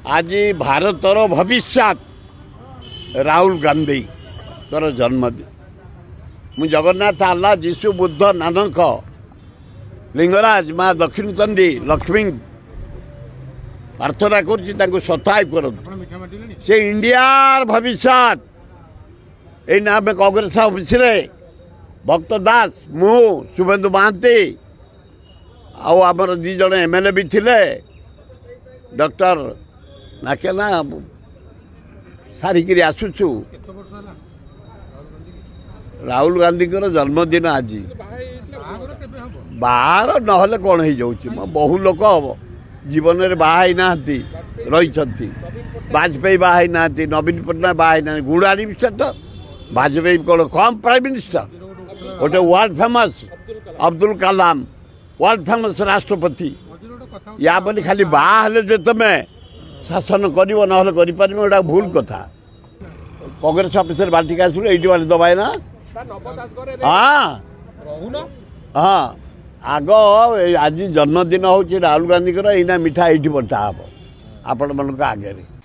आज भारतर भविष्य राहुल गांधी कर जन्मदिन मु जगन्नाथ आल्ला जीशु बुद्ध नानक लिंगराज माँ दक्षिण चंडी लक्ष्मी प्रार्थना कर सताय कर से इंडियार भविष्य ये कांग्रेस ऑफिस भक्त दास मु शुभेन्दु महांती आमर दी जन एमएलए भी थिले डॉक्टर नाके ना सारिकी आसुचु राहुल गांधी जन्मदिन आज बाहर नहले कौन हो जाऊँ बहु लोक जीवन में बाहर ना रही वाजपेयी बाहर ना नवीन पट्टनायक बाहर ना गुड़ाणी तो वाजपेयी कौन कम प्राइम मिनिस्टर गोटे world famous Abdul Kalam world famous राष्ट्रपति या बोली खाली बाहर जे तुम शासन कर ना भूल कथा कांग्रेस ऑफिस बाटिक आस ये दबाए ना हाँ हाँ आग आज जन्मदिन हूँ राहुल गांधी ये मिठा ये बटा हम आपण मान आगे